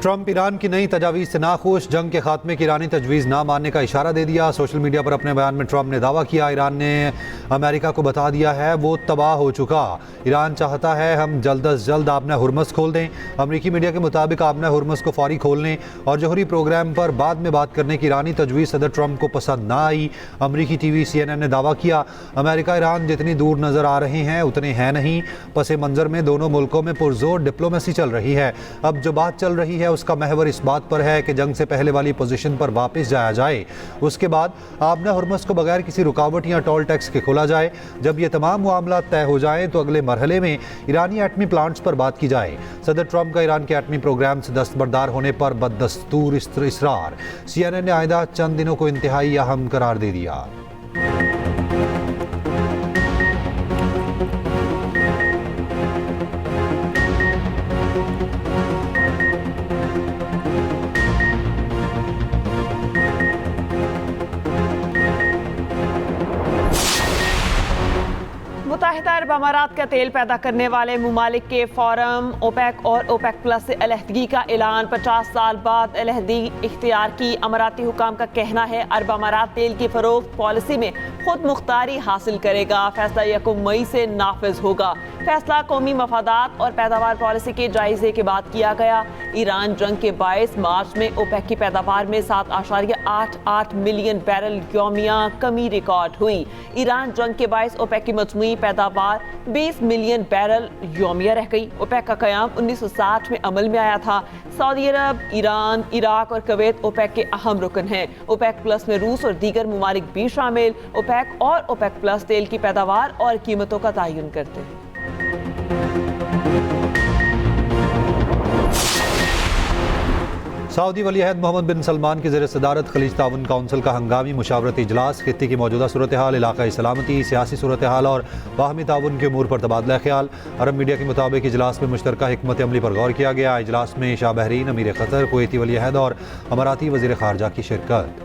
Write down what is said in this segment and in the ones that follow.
Trump Iran की नई तजावीज़ से नाखुश, जंग के खात्मे की ईरानी तजवीज़ ना मानने का इशारा दे दिया। सोशल मीडिया पर अपने बयान में ट्रंप ने दावा किया, ईरान ने अमेरिका को बता दिया है वो तबाह हो चुका। ईरान चाहता है हम जल्द अज जल्द आपना हुर्मस खोल दें। अमरीकी मीडिया के मुताबिक आपना हुर्मस को फौरी खोलने और जौहरी प्रोग्राम पर बाद में बात करने की ईरानी तजवीज़ सदर ट्रंप को पसंद ना आई। अमरीकी टीवी CNN ने दावा किया, अमेरिका ईरान जितनी दूर नज़र आ रहे हैं उतने हैं नहीं। पस मंज़र में दोनों मुल्कों में पुरजोर डिप्लोमेसी चल रही है। अब जो बात चल रही है उसका महवर इस बात पर है कि जंग से पहले वाली पोजीशन पर वापस जाया जाए। उसके बाद आबना हुर्मस को बगैर किसी रुकावट या टोल टैक्स के खोला जाए। जब ये तमाम मामला तय हो जाए तो अगले मरहले में ईरानी एटमी प्लांट्स पर बात की जाए। सदर ट्रंप का ईरान के एटमी प्रोग्राम से दस्तबरदार होने पर बददस्तूर इसरार। CNN ने आइंदा चंद दिनों को इंतहाई अहम करार दे दिया। मुत्तहिदा अरब अमारात का तेल पैदा करने वाले ममालिक के फोरम ओपेक और ओपेक प्लस से अलहदगी का ऐलान। 50 साल बाद अलहदगी इख्तियार की। अमाराती हुकाम का कहना है अरब अमारात तेल की फरोख्त पॉलिसी में खुद मुख्तारी हासिल करेगा। फैसला 1 मई से नाफिज होगा। फैसला कौमी मफादात और पैदावार पॉलिसी के जायजे के बाद किया गया। ईरान जंग के बायस मार्च में ओपेक की पैदावार में 7.88 मिलियन बैरल यौमिया कमी रिकॉर्ड हुई। ईरान जंग के बायस ओपेक की मजमूई पैदावार 20 मिलियन बैरल यौमिया रह गई। ओपेक का क़याम 1960 में अमल में आया था। सऊदी अरब, ईरान, इराक और कुवैत ओपेक के अहम रुकन हैं। ओपेक प्लस में रूस और दीगर ममालिक भी शामिल ओपेक और ओपेक प्लस तेल की पैदावार और कीमतों का तयन करते हैं। सऊदी वली-अहद मोहम्मद बिन सलमान की ज़ेर सदारत खलीज ताउन काउंसिल का हंगामी मुशावरती इजलास। खित्ते की मौजूदा सूरत हाल, इलाकाई सलामती, सियासी सूरत हाल और बाहमी ताउन के उमूर पर तबादला ख्याल। अरब मीडिया के मुताबिक इजलास में मुश्तरका हिकमत अमली पर गौर किया गया। इजलास में शाह बहरीन, अमीर क़तर, कुवैती वली-अहद और अमाराती वज़ीर ख़ारजा की शिरकत।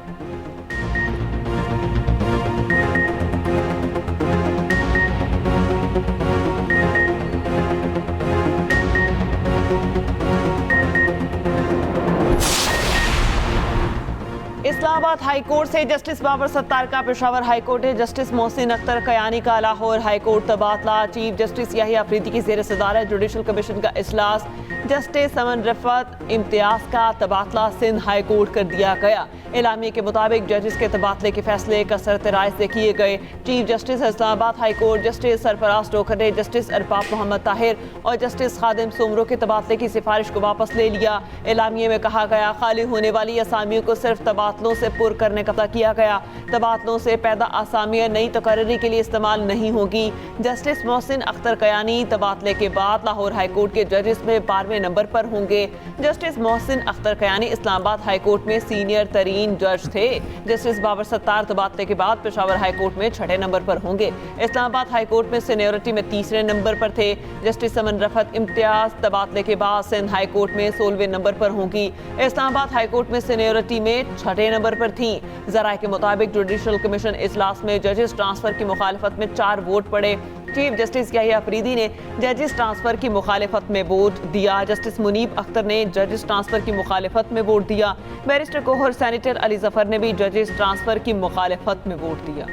इस्लामाबाद हाई कोर्ट से जस्टिस बाबर सत्तार का पेशावर हाई कोर्ट है। जस्टिस मोहसिन अख्तर कयानी का लाहौर हाई कोर्ट तबादला। चीफ जस्टिस याहिया अफरीदी की ज़ेर सदारत जुडिशल कमीशन का इजलास। जस्टिस समन रफत इम्तियाज का तबादला सिंध हाई कोर्ट कर दिया गया। एलामिया के मुताबिक जजेस के तबादले के फैसले कसरत राय से किए गए। Chief justice Islamabad high court justice Sarfaraz Dogar ने जस्टिस अरबाब मोहम्मद ताहिर और जस्टिस खादिम सोमरो के तबादले की सिफारिश को वापस ले लिया। एलामिया में कहा गया, खाली होने वाली असामियों को सिर्फ तबादलों से पुर करने का किया गया। तबादलों से पैदा असामियाँ नई तकर्री के लिए इस्तेमाल नहीं होगी। जस्टिस मोहसिन अख्तर कयानी तबादले के बाद लाहौर हाई कोर्ट के जजेस में 12वें नंबर पर होंगे। Justice Mohsin Akhtar Kayani Islamabad high court में सीनियर तरीन जज थे। जस्टिस बाबर सत्तार तबादले के बाद पेशावर हाई कोर्ट में 6ठे नंबर पर होंगे। इस्लामाबाद हाई कोर्ट में सीनियरिटी में 3रे नंबर पर थे। जस्टिस समन रफत इम्तियाज तबादले के बाद सिंध हाई कोर्ट में 16वें नंबर पर होंगी। इस्लामाबाद हाई कोर्ट में सीनियरिटी में 6ठे नंबर पर थी। ज़राए के मुताबिक जुडिशल कमीशन इजलास में जजेस ट्रांसफर की मुखालफत में 4 वोट पड़े। चीफ जस्टिस याहिया अफरीदी ने जजेस ट्रांसफर की मुखालफत में वोट दिया। जस्टिस मुनीब अख्तर ने जजेस ट्रांसफर की मुखालफत में वोट दिया। बैरिस्टर कोहर सेनेटर अली जफर ने भी जजेस ट्रांसफर की मुखालफत में वोट दिया।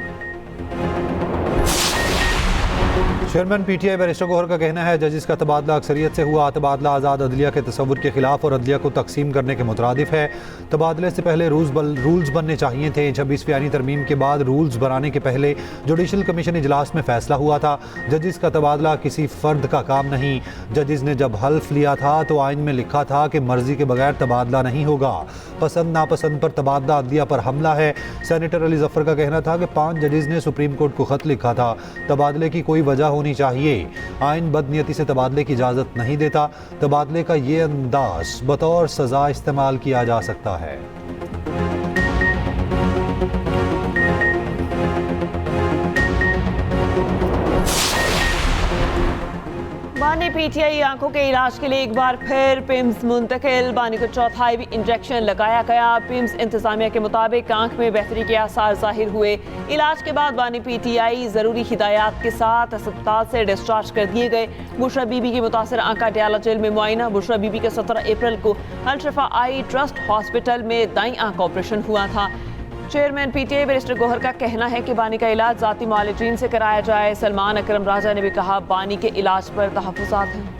चेयरमैन PTI बैरिस्टर कोहर का कहना है, जजिस का तबादला अक्सरियत से हुआ। तबादला आज़ाद अदलिया के तस्वुर के खिलाफ और अदलिया को तकसीम करने के मुतरादिफ है। तबादले से पहले रूल्स बनने चाहिए थे। 26वीं आईनी तरमीम के बाद रूल्स बनाने के पहले जुडिशल कमीशन इजलास में फैसला हुआ था। जजिस का तबादला किसी फ़र्द का काम नहीं। जजिस ने जब हल्फ लिया था तो आइन में लिखा था कि मर्जी के बगैर तबादला नहीं होगा। पसंद नापसंद पर तबादला अदलिया पर हमला है। सेनेटर अली जफर का कहना था कि 5 जजिस ने सुप्रीम कोर्ट को खत लिखा था। तबादले की कोई वजह होनी चाहिए। आइन बदनीयती से तबादले की इजाज़त नहीं देता। तबादले का ये अंदाज बतौर सज़ा इस्तेमाल किया जा सकता है। बानी पीटीआई आंखों के इलाज के लिए एक बार फिर पिम्स मुंतकिल। बानी को चौथाई भी इंजेक्शन लगाया गया। पिम्स इंतजामिया के मुताबिक आंख में बेहतरी के आसार जाहिर हुए। इलाज के बाद बानी पीटीआई जरूरी हिदायत के साथ अस्पताल से डिस्चार्ज कर दिए गए। बुशरा बीबी की मुतासर आंख का डियाला जेल में मुआयना। बुशरा बीबी के 17 अप्रैल को अल-शिफा आई ट्रस्ट हॉस्पिटल में दाईं आंख का ऑपरेशन हुआ था। चेयरमैन पीटीआई बैरिस्टर गौहर का कहना है कि बानी का इलाज जाती मुआलिजीन से कराया जाए। सलमान अकरम राजा ने भी कहा बानी के इलाज पर तहफ़्फ़ुज़ात हैं।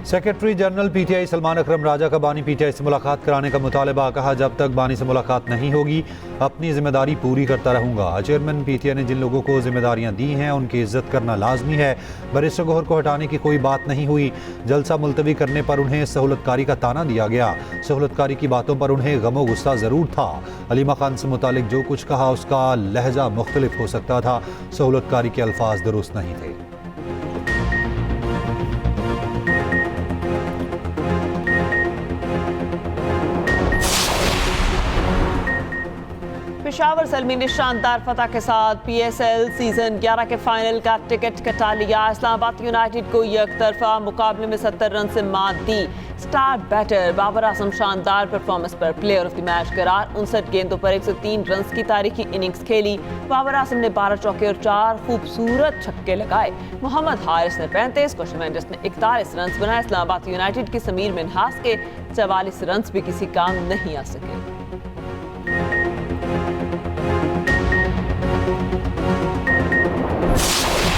सेक्रेटरी जनरल पीटीआई सलमान अकरम राजा का बानी पीटीआई से मुलाकात कराने का मुतालबा। कहा जब तक बानी से मुलाकात नहीं होगी अपनी जिम्मेदारी पूरी करता रहूंगा। चेयरमैन पीटीआई ने जिन लोगों को जिम्मेदारियां दी हैं उनकी इज्जत करना लाजमी है। बैरिस्टर गौहर को हटाने की कोई बात नहीं हुई। जलसा मुलतवी करने पर उन्हें सहूलतकारी का ताना दिया गया। सहूलतकारी की बातों पर उन्हें गमो गुस्सा ज़रूर था। अलीमा खान से मुतालिक जो कुछ कहा उसका लहजा मुख्तलिफ हो सकता था। सहूलतकारी के अल्फाज दुरुस्त नहीं थे। पेशावर ज़ल्मी ने शानदार फतह के साथ पीएसएल सीजन 11 के फाइनल का टिकट कटा लिया। इस्लामाबाद यूनाइटेड को यकतरफा मुकाबले में 70 रन से मात दी। स्टार बैटर बाबर आजम शानदार परफॉर्मेंस पर प्लेयर ऑफ द मैच करार। 59 गेंदों पर 103 रन की तारीखी इनिंग्स खेली। बाबर आजम ने 12 चौके और 4 खूबसूरत छक्के लगाए। मोहम्मद हारिस ने 35, कोशल मेंडिस ने 41 रन बनाए। इस्लामाबाद यूनाइटेड के समीर मिन्हास के 44 रन भी किसी काम नहीं आ सके।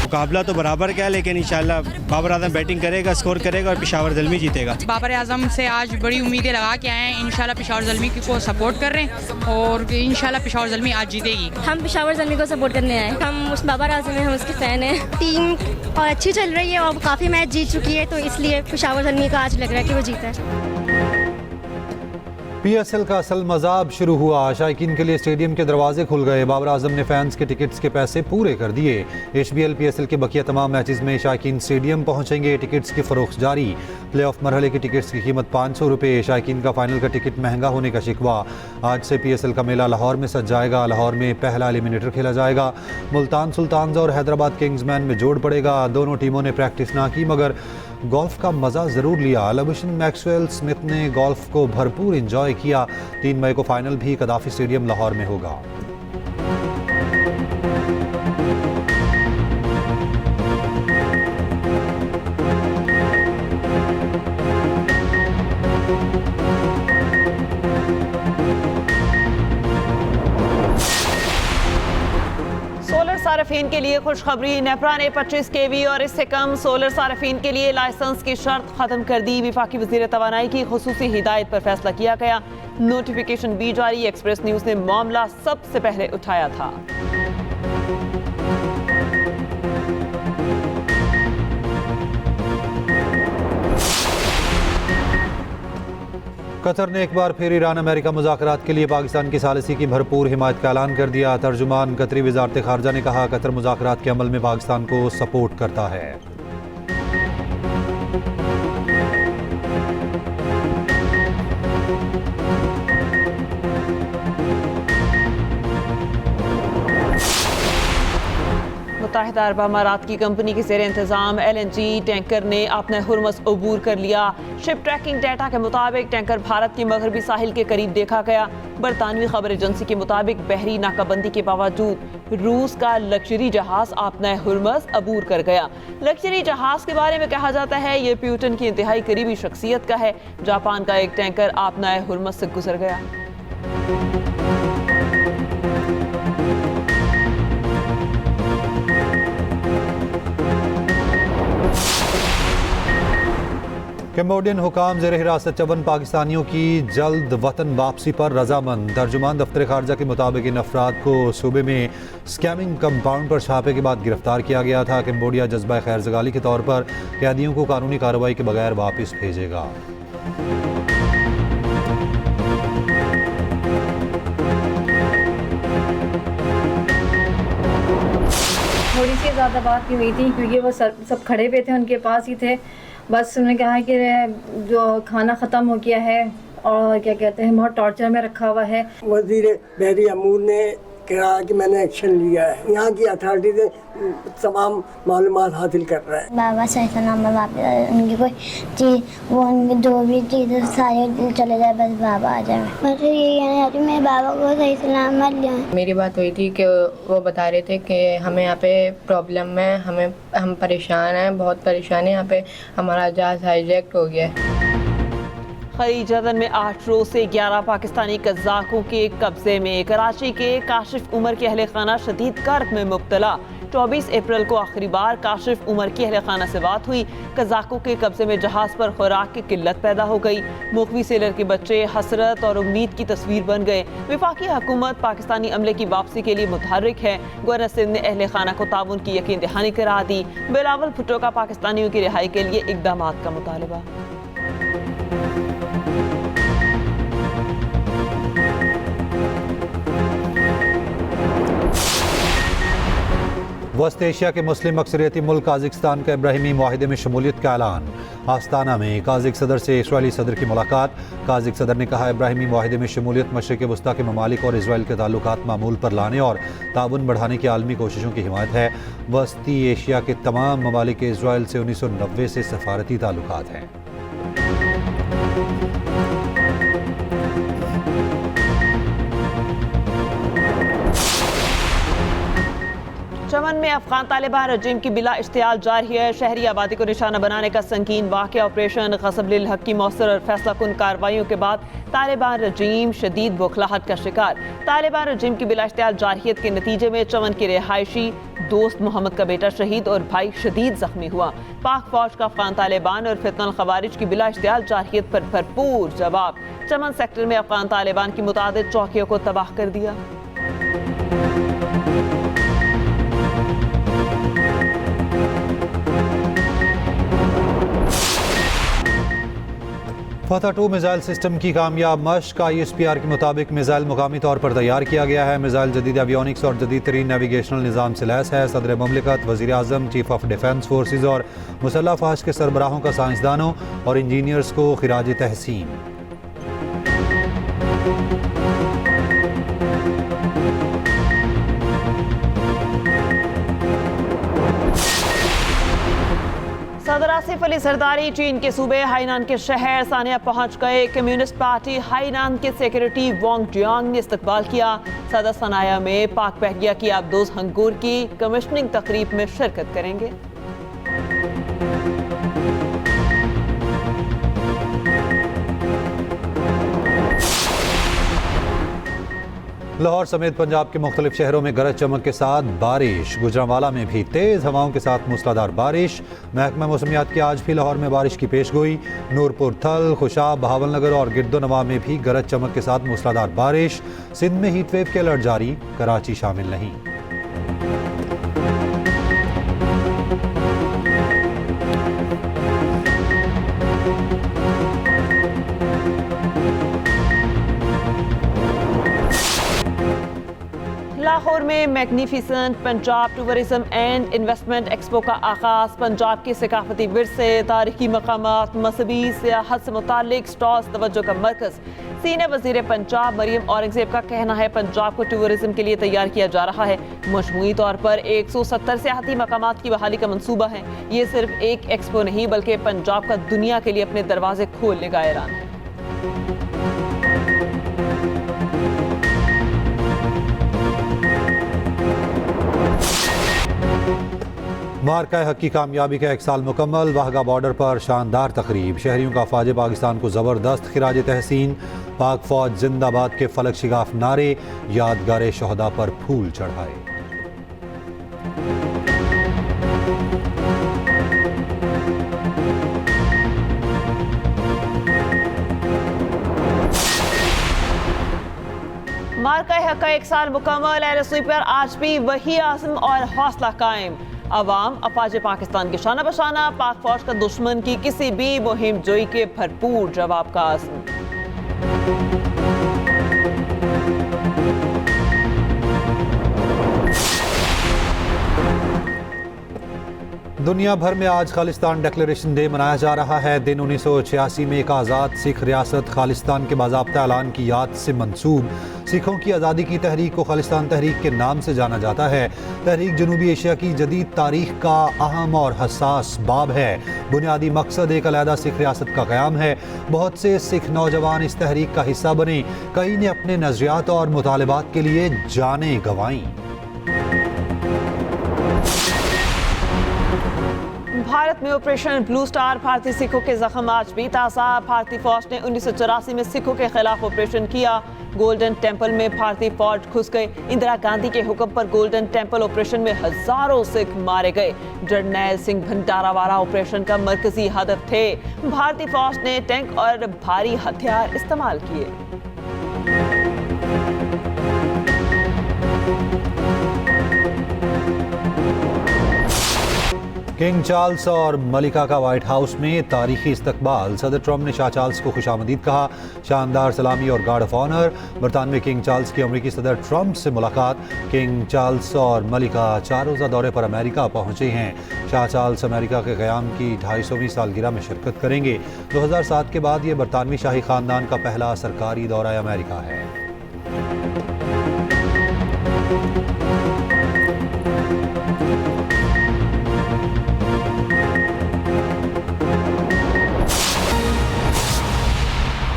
मुकाबला तो बराबर का है, लेकिन इंशाल्लाह बाबर आजम बैटिंग करेगा, स्कोर करेगा और पेशावर ज़ल्मी जीतेगा। बाबर आजम से आज बड़ी उम्मीदें लगा के आए हैं। इंशाल्लाह पेशावर ज़ल्मी को सपोर्ट कर रहे हैं और इंशाल्लाह पेशावर ज़ल्मी आज जीतेगी। हम पेशावर ज़ल्मी को सपोर्ट करने आए। हम उस बाबर आजम हैं, हम उसके फ़ैन हैं। टीम और अच्छी चल रही है और काफ़ी मैच जीत चुकी है, तो इसलिए पेशावर ज़ल्मी का आज लग रहा है कि वो जीता है। पीएसएल का असल मज़ाब शुरू हुआ। शायकीन के लिए स्टेडियम के दरवाजे खुल गए। बाबर आजम ने फैंस के टिकट्स के पैसे पूरे कर दिए। HBL PSL के बकिया तमाम मैचेस में शायकीन स्टेडियम पहुंचेंगे। टिकट्स की फरोख्त जारी। प्लेऑफ मरहले की टिकट्स की कीमत 500 रुपये। शायकीन का फाइनल का टिकट महंगा होने का शिकवा। आज से PSL का मेला लाहौर में सज जाएगा। लाहौर में पहला एलिमिनेटर खेला जाएगा। मुल्तान सुल्तान्स और हैदराबाद किंग्समैन में जोड़ पड़ेगा। दोनों टीमों ने प्रैक्टिस ना की मगर गोल्फ का मज़ा ज़रूर लिया। लबुशन मैक्सवेल स्मिथ ने गोल्फ को भरपूर इंजॉय किया। 3 मई को फाइनल भी कदाफी स्टेडियम लाहौर में होगा। सोलर सार्फिन के लिए खुशखबरी। नेपरा ने 25 kV और इससे कम सोलर सार्फिन के लिए लाइसेंस की शर्त खत्म कर दी। वफाकी वज़ीर तवानाई की खुसूसी हिदायत पर फैसला किया गया। नोटिफिकेशन भी जारी। एक्सप्रेस न्यूज़ ने मामला सबसे पहले उठाया था। कतर ने एक बार फिर ईरान अमेरिका मुज़ाकरात के लिए पाकिस्तान की सालिसी की भरपूर हिमायत का ऐलान कर दिया। तर्जुमान कतरी वज़ारत ख़ारजा ने कहा कतर मुज़ाकरात के अमल में पाकिस्तान को सपोर्ट करता है। मुत्तहिदा अरब अमारात की कंपनी के ज़ेर इंतज़ाम LNG टैंकर ने अपने हुर्मस अबूर कर लिया। शिप ट्रैकिंग डेटा के मुताबिक टैंकर भारत के मगरबी साहिल के करीब देखा गया। बरतानवी खबर एजेंसी के मुताबिक बहरी नाकाबंदी के बावजूद रूस का लग्जरी जहाज अपना हुर्मस अबूर कर गया। लग्जरी जहाज के बारे में कहा जाता है ये प्यूटन की इंतहाई करीबी शख्सियत का है। जापान का एक टैंकर अपना हुर्मस से गुजर गया। कैम्बोडियन हुकाम ज़ेर हिरासत 54 पाकिस्तानियों की जल्द वतन वापसी पर रजामंद। तर्जुमान दफ्तर खारजा के मुताबिक इन अफराद को सूबे में स्कैमिंग कंपाउंड पर छापे के बाद गिरफ्तार किया गया था। कैम्बोडिया जज्बा खैर जगाली के तौर पर कैदियों को कानूनी कार्रवाई के बगैर वापस भेजेगा। थोड़ी सी ज़्यादा बात नहीं हुई थी क्योंकि वो सब खड़े पे थे, उनके पास ही थे। बस उन्होंने कहा कि जो खाना ख़त्म हो गया है और क्या कहते हैं बहुत टॉर्चर में रखा हुआ है। वजीर बहरी अमूर ने कहा कि मैंने एक्शन लिया है, यहाँ की अथॉरिटी से तमाम मालूमात हासिल कर रहा है। बाबा सही सलामत वापस उनकी कोई चीज़ वो उनकी जो भी चीज़ें सारी चले जाए, बस बाबा आ जाए। मुझे ये कहना चाहती हूँ मैं बाबा को सही सलामत ले। मेरी बात हुई थी कि वो बता रहे थे कि हमें यहाँ पे प्रॉब्लम है, हम परेशान हैं, बहुत परेशान हैं, यहाँ पे हमारा जहाज़ हाईजैक हो गया है। खलीज अदन में 8 रोज से 11 पाकिस्तानी कज़ाकों के कब्जे में। कराची के काशिफ उमर की अहले खाना शदीद कर्ब में मुब्तला। 24 अप्रैल को आखिरी बार काशिफ उमर की अहले खाना से बात हुई। कज़ाकों के कब्जे में जहाज़ पर खुराक की किल्लत पैदा हो गई। मुखवी सेलर के बच्चे हसरत और उम्मीद की तस्वीर बन गए। वफाकी हुकूमत पाकिस्तानी अमले की वापसी के लिए मुतहर्रिक है। गवर्नर सिंध ने अहले खाना को ताउन की यकीन दहानी करा दी। बिलावल भुट्टो का पाकिस्तानियों की रिहाई के लिए इक़दाम का मुतालबा। वस्त एशिया के मुस्लिम अक्सरियती मुल्क काज़िकिस्तान का इब्राहिमी मुआहिदे में शमूलियत का ऐलान। आस्ताना में काज़िक सदर से इसराइली सदर की मुलाकात। काज़िक सदर ने कहा इब्राहिमी मुआहिदे में शमूलियत मशरिक़ वस्ता के ममालिक और इसराइल के ताल्लुकात मामूल पर लाने और ताउन बढ़ाने की आलमी कोशिशों की हिमायत है। वस्ती एशिया के तमाम ममालिक के इसराइल से 1990 से सफारती ताल्लुकात हैं। चमन में अफगान तालिबान रजीम की बिला इश्तियाल जारी है। शहरी आबादी को निशाना बनाने का संगीन वाक़या ऑपरेशन ग़ज़ब लिल हक़ की मौसर और फैसला कुन कार्रवाइयों के बाद तालिबान रजीम शदीद बौखलाहट का शिकार। तालिबान रजीम की बिला इश्तियाल जारहियत के नतीजे में चमन के रिहायशी दोस्त मोहम्मद का बेटा शहीद और भाई शदीद जख्मी हुआ। पाक फौज का अफगान तालिबान और फितनल खवारिज की बिला इश्तियाल जारहियत पर भरपूर जवाब। चमन सेक्टर में अफगान तालिबान की मुतादिद चौकियों को तबाह कर दिया। फतह 2 मिसाइल सिस्टम की कामयाब मश्क। ISPR के मुताबिक मिसाइल मुकामी तौर पर तैयार किया गया है। मिसाइल जदीद एवियोनिक्स और जदीद तरीन नेविगेशनल निज़ाम से लैस है। सदर ममलिकत, वज़ीर आज़म, चीफ ऑफ डिफेंस फोर्सेज और मुसल्लह अफ़वाज के सरबराहों का साइंसदानों और इंजीनियर्स को खिराज तहसीन। सदर आसिफ अली जरदारी चीन के सूबे हाइनान के शहर सानिया पहुंच गए। कम्युनिस्ट पार्टी हाइनान के सेक्रेटरी वांग जियांग ने इस्तकबाल किया। सदर सनाया में पाक बहरिया की आबदोज हंगूर की कमिश्निंग तकरीब में शिरकत करेंगे। लाहौर समेत पंजाब के मुख्तलिफ शहरों में गरज चमक के साथ बारिश। गुजरांवाला में भी तेज़ हवाओं के साथ मूसलाधार बारिश। महकमा मौसमियात की आज भी लाहौर में बारिश की पेशगोई। नूरपुर, थल, खुशाब, बहावलनगर और गिरदोनवा में भी गरज चमक के साथ मूसलाधार बारिश। सिंध में हीट वेव के अलर्ट जारी, कराची शामिल नहीं। लाहौर में magnificent Punjab tourism and investment expo का आगाज। पंजाब के सकाफती विरसे, तारीखी मकामात, मजहबी सियाहत से मुतालिक स्टॉल्स तवज्जो का मरकज। सीनियर वजीर पंजाब मरियम औरंगजेब का कहना है पंजाब को टूरिज्म के लिए तैयार किया जा रहा है। मजमूई तौर पर 170 सियाहती मकामात की बहाली का मंसूबा है। ये सिर्फ एक एक्सपो नहीं बल्कि पंजाब का दुनिया के लिए अपने दरवाजे खोलने का ऐलान है। मार्का हक की कामयाबी का 1 साल मुकम्मल। वाहगा बॉर्डर पर शानदार तकरीब। शहरियों का फ़ौज पाकिस्तान को ज़बरदस्त खिराज तहसीन। पाक फ़ौज जिंदाबाद के फलक शिगाफ नारे। यादगार शहदा पर फूल चढ़ाए। मार्का हक का 1 साल मुकम्मल। RSU पर आज भी वही आज़म और हौसला कायम। अवाम अफवाज पाकिस्तान के शाना बशाना। पाक फौज का दुश्मन की किसी भी मुहिम जोई के भरपूर जवाब का आज़म। दुनिया भर में आज खालिस्तान डिक्लेरेशन डे मनाया जा रहा है। दिन 1986 में एक आज़ाद सिख रियासत खालिस्तान के बाज़ाब्ता ऐलान की याद से मंसूब सिखों की आज़ादी की तहरीक को खालिस्तान तहरीक के नाम से जाना जाता है। तहरीक जनूबी एशिया की जदीद तारीख का अहम और हसास बाब है। बुनियादी मकसद एक अलहदा सिख रियासत का क़याम है। बहुत से सिख नौजवान इस तहरीक का हिस्सा बने, कई ने अपने नज़रियात और मुतालबात के लिए जानें गंवाईं। भारत में ऑपरेशन ब्लू स्टार, भारतीय सिखों के जख्म आज भी ताज़ा। भारतीय फौज ने 1984 में सिखों के खिलाफ ऑपरेशन किया। गोल्डन टेम्पल में भारतीय फौज घुस गए। इंदिरा गांधी के हुक्म पर गोल्डन टेम्पल ऑपरेशन में हजारों सिख मारे गए। जरनैल सिंह भंडारावाला ऑपरेशन का मरकजी हदफ थे। भारतीय फौज ने टैंक और भारी हथियार इस्तेमाल किए। किंग चार्ल्स और मलिका का व्हाइट हाउस में तारीखी इस्तकबाल। सदर ट्रंप ने शाह चार्ल्स को खुशामदीद कहा। शानदार सलामी और गार्ड ऑफ ऑनर। बरतानवी किंग चार्ल्स की अमरीकी सदर ट्रंप से मुलाकात। किंग चार्ल्स और मलिका 4 रोज़ा दौरे पर अमेरिका पहुंचे हैं। शाह चार्ल्स अमेरिका के क़याम की 250वीं सालगिरह में शिरकत करेंगे। 2007 के बाद ये बरतानवी शाही ख़ानदान का पहला सरकारी दौरा अमेरिका है।